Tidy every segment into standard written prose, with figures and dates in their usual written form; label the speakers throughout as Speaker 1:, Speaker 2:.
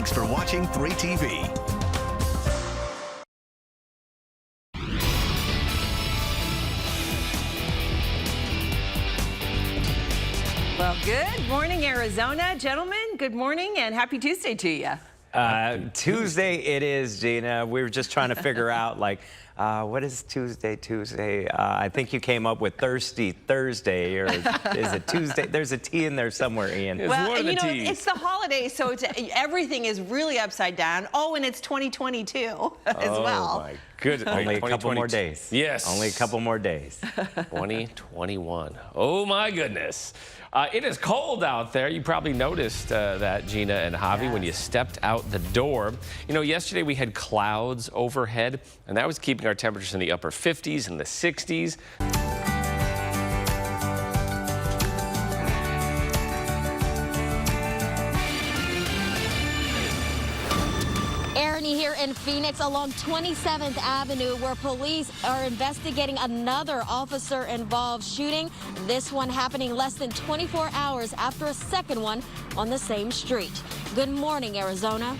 Speaker 1: Thanks for watching 3TV.
Speaker 2: Well, good morning, Arizona. Gentlemen, good morning and happy Tuesday to you.
Speaker 3: Tuesday it is, Gina. We were just trying to figure out, like, what is Tuesday? I think you came up with Thirsty Thursday, or is it Tuesday? There's a T in there somewhere, Ian.
Speaker 2: Well, you know, it's the holidays, so everything is really upside down. Oh, and it's 2022 as well.
Speaker 3: Oh, my goodness. Only a couple more days.
Speaker 4: Yes.
Speaker 3: Only a couple more days.
Speaker 4: 2021. Oh, my goodness. It is cold out there. You probably noticed that, Gina and Javi, when you stepped out the door. You know, yesterday we had clouds overhead, and that was keeping our temperatures in the upper 50s and the 60s.
Speaker 5: Here in Phoenix along 27th Avenue, where police are investigating another officer-involved shooting. This one happening less than 24 hours after a second one on the same street. Good morning, Arizona.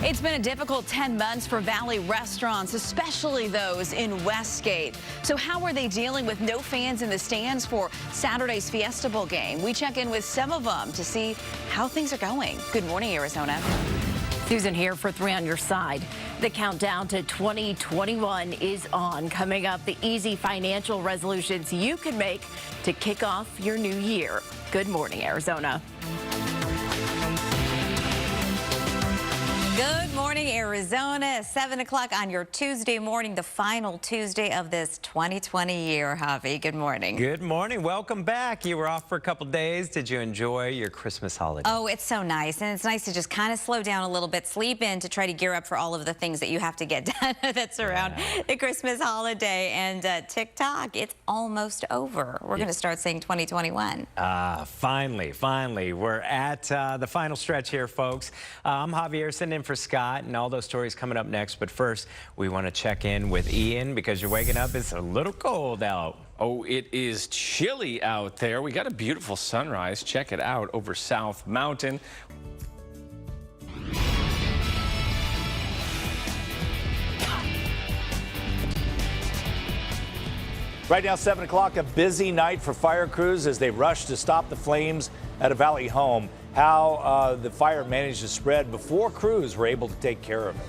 Speaker 6: It's been a difficult 10 months for Valley restaurants, especially those in Westgate. So how are they dealing with no fans in the stands for Saturday's Fiesta Bowl game? We check in with some of them to see how things are going. Good morning, Arizona.
Speaker 7: Susan here for 3 on your side. The countdown to 2021 is on. Coming up, the easy financial resolutions you can make to kick off your new year. Good morning, Arizona.
Speaker 8: Good morning, Arizona. 7 o'clock on your Tuesday morning, the final Tuesday of this 2020 year. Javi, good morning.
Speaker 3: Good morning. Welcome back. You were off for a couple days. Did you enjoy your Christmas holiday?
Speaker 8: Oh, it's so nice. And it's nice to just kind of slow down a little bit, sleep in to try to gear up for all of the things that you have to get done that surround the Christmas holiday. And TikTok, it's almost over. We're going to start saying 2021.
Speaker 3: Finally. We're at the final stretch here, folks. I'm Javier, sitting in for Scott, and all those stories coming up next. But first, we want to check in with Ian because you're waking up. It's a little cold out.
Speaker 4: Oh, it is chilly out there. We got a beautiful sunrise. Check it out over South Mountain.
Speaker 9: Right now, 7 o'clock, a busy night for fire crews as they rush to stop the flames at a Valley home. How the fire managed to spread before crews were able to take care of it.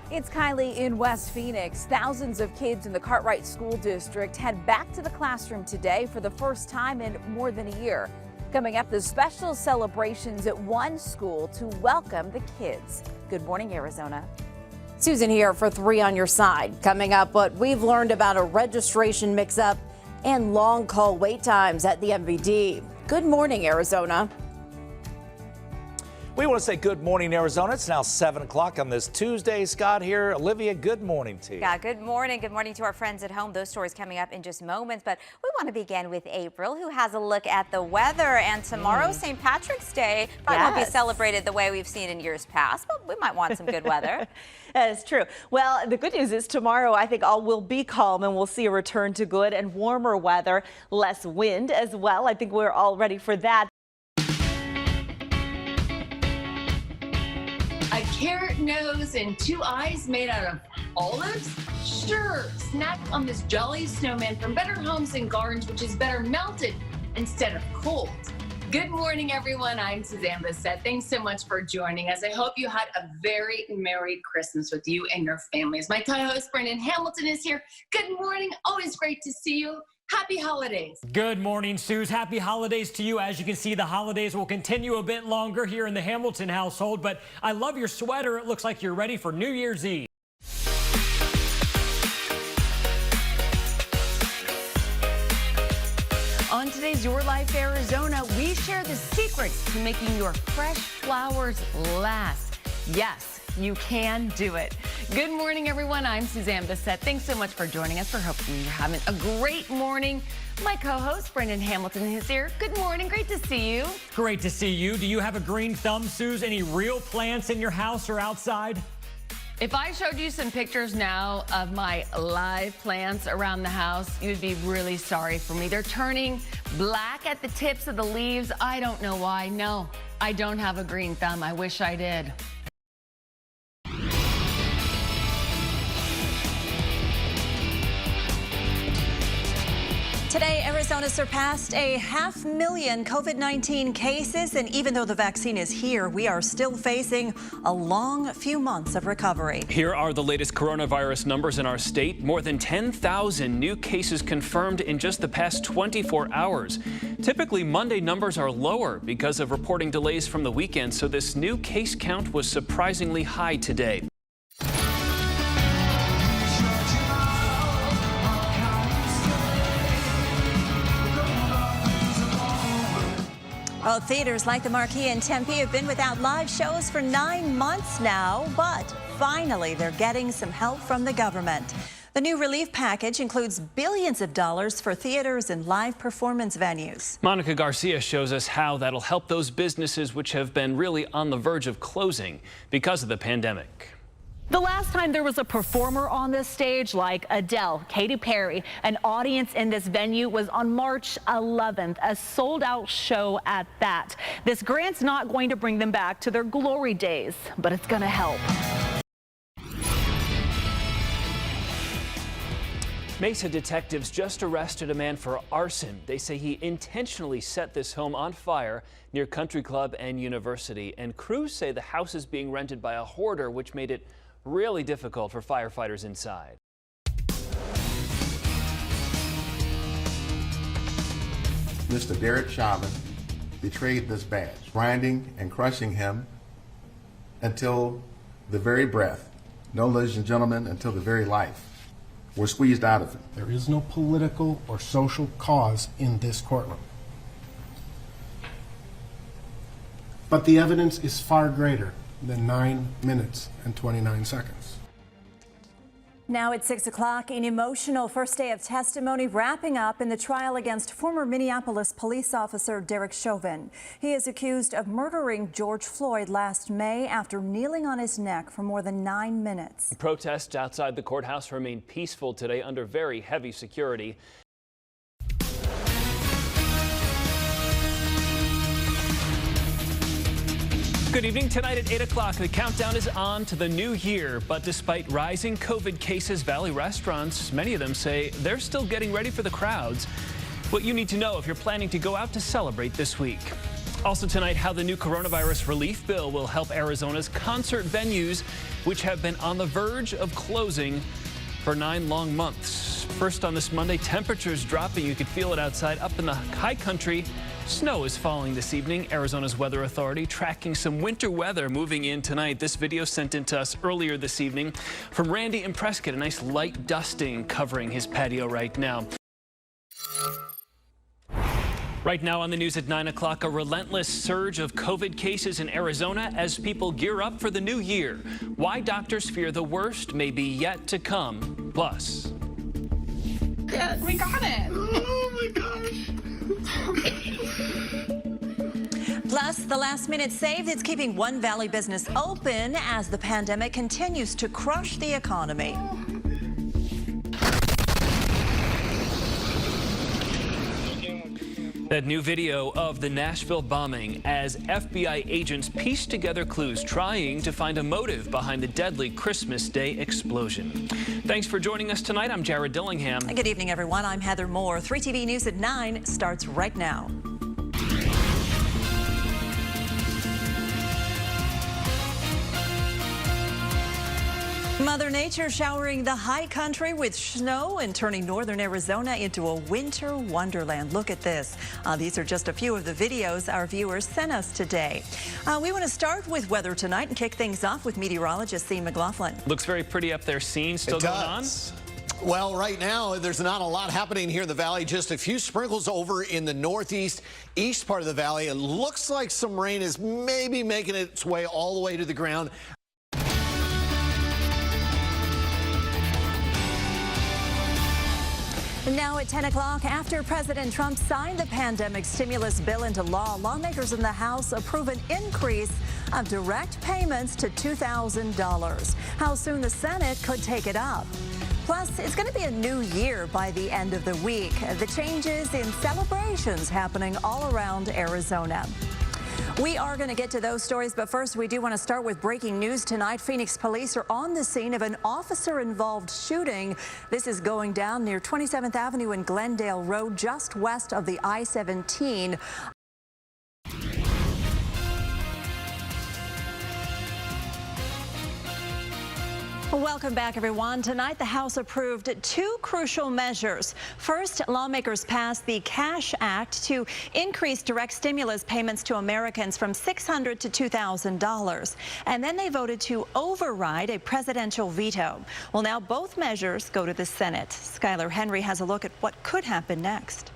Speaker 10: It's Kylie in West Phoenix. Thousands of kids in the Cartwright School District head back to the classroom today for the first time in more than a year. Coming up, the special celebrations at one school to welcome the kids. Good morning, Arizona. Susan here for 3 on your side. Coming up, what we've learned about a registration mix-up and long call wait times at the MVD. Good morning, Arizona.
Speaker 9: We want to say good morning, Arizona. It's now 7 o'clock on this Tuesday. Scott here. Olivia, good morning to you.
Speaker 8: Yeah, good morning. Good morning to our friends at home. Those stories coming up in just moments. But we want to begin with April, who has a look at the weather. And tomorrow, St. Patrick's Day, probably won't be celebrated the way we've seen in years past, but we might want some good weather.
Speaker 11: That is true. Well, the good news is tomorrow, I think all will be calm and we'll see a return to good and warmer weather, less wind as well. I think we're all ready for that.
Speaker 12: A carrot nose and 2 eyes made out of olives? Sure, snack on this jolly snowman from Better Homes and Gardens, which is better melted instead of cold. Good morning, everyone. I'm Suzanne Bissett. Thanks so much for joining us. I hope you had a very Merry Christmas with you and your families. My co-host, Brendan Hamilton, is here. Good morning. Always great to see you. Happy holidays.
Speaker 13: Good morning, Suze. Happy holidays to you. As you can see, the holidays will continue a bit longer here in the Hamilton household, but I love your sweater. It looks like you're ready for New Year's Eve.
Speaker 6: On today's Your Life Arizona, we share the secrets to making your fresh flowers last. Yes, you can do it. Good morning, everyone. I'm Suzanne Bissett. Thanks so much for joining us. We're hoping you're having a great morning. My co-host, Brendan Hamilton, is here. Good morning. Great to see you.
Speaker 13: Great to see you. Do you have a green thumb, Suze? Any real plants in your house or outside?
Speaker 6: If I showed you some pictures now of my live plants around the house, you'd be really sorry for me. They're turning black at the tips of the leaves. I don't know why. No, I don't have a green thumb. I wish I did.
Speaker 14: Today, Arizona surpassed 500,000 COVID-19 cases, and even though the vaccine is here, we are still facing a long few months of recovery.
Speaker 15: Here are the latest coronavirus numbers in our state. More than 10,000 new cases confirmed in just the past 24 hours. Typically, Monday numbers are lower because of reporting delays from the weekend, so this new case count was surprisingly high today.
Speaker 14: Well, theaters like the Marquee in Tempe have been without live shows for 9 months now, but finally they're getting some help from the government. The new relief package includes billions of dollars for theaters and live performance venues.
Speaker 15: Monica Garcia shows us how that'll help those businesses which have been really on the verge of closing because of the pandemic.
Speaker 16: The last time there was a performer on this stage like Adele, Katy Perry, an audience in this venue was on March 11th, a sold-out show at that. This grant's not going to bring them back to their glory days, but it's going to help.
Speaker 15: Mesa detectives just arrested a man for arson. They say he intentionally set this home on fire near Country Club and University. And crews say the house is being rented by a hoarder, which made it really difficult for firefighters inside.
Speaker 17: Mr. Derek Chauvin betrayed this badge, grinding and crushing him until the very breath, no, ladies and gentlemen, until the very life were squeezed out of him.
Speaker 18: There is no political or social cause in this courtroom. But the evidence is far greater than 9 minutes and 29 seconds.
Speaker 14: Now at 6 o'clock, an emotional first day of testimony wrapping up in the trial against former Minneapolis police officer Derek Chauvin. He is accused of murdering George Floyd last May after kneeling on his neck for more than 9 minutes.
Speaker 15: Protests outside the courthouse remain peaceful today under very heavy security. Good evening. Tonight at 8 o'clock, the countdown is on to the new year. But despite rising COVID cases, Valley restaurants, many of them say they're still getting ready for the crowds. What you need to know if you're planning to go out to celebrate this week. Also tonight, how the new coronavirus relief bill will help Arizona's concert venues, which have been on the verge of closing for 9 long months. First on this Monday, temperatures dropping. You could feel it outside up in the high country. Snow is falling this evening. Arizona's Weather Authority tracking some winter weather moving in tonight. This video sent in to us earlier this evening from Randy in Prescott. A nice light dusting covering his patio right now. Right now on the news at 9 o'clock, a relentless surge of COVID cases in Arizona as people gear up for the new year. Why doctors fear the worst may be yet to come. Plus.
Speaker 12: Yes, we got it.
Speaker 17: Oh my gosh.
Speaker 14: Plus, the last-minute save that's keeping one Valley business open as the pandemic continues to crush the economy.
Speaker 15: That new video of the Nashville bombing as FBI agents piece together clues trying to find a motive behind the deadly Christmas Day explosion. Thanks for joining us tonight. I'm Jared Dillingham.
Speaker 14: Good evening, everyone. I'm Heather Moore. 3TV News at 9 starts right now. Mother Nature showering the high country with snow and turning northern Arizona into a winter wonderland. Look at this. These are just a few of the videos our viewers sent us today. We want to start with weather tonight and kick things off with meteorologist Sean McLaughlin.
Speaker 15: Looks very pretty up there. Scene still going on?
Speaker 1: Well, right now, there's not a lot happening here in the valley. Just a few sprinkles over in the northeast, east part of the valley. It looks like some rain is maybe making its way all the way to the ground.
Speaker 14: Now at 10 o'clock, after President Trump signed the pandemic stimulus bill into law, lawmakers in the House approve an increase of direct payments to $2,000. How soon the Senate could take it up. Plus, it's going to be a new year by the end of the week. The changes in celebrations happening all around Arizona. We are going to get to those stories, but first we do want to start with breaking news tonight. Phoenix police are on the scene of an officer-involved shooting. This is going down near 27th Avenue and Glendale Road, just west of the I-17. Welcome back, everyone. Tonight, the House approved two crucial measures. First, lawmakers passed the CASH Act to increase direct stimulus payments to Americans from $600 to $2,000. And then they voted to override a presidential veto. Well, now both measures go to the Senate. Skylar Henry has a look at what could happen next.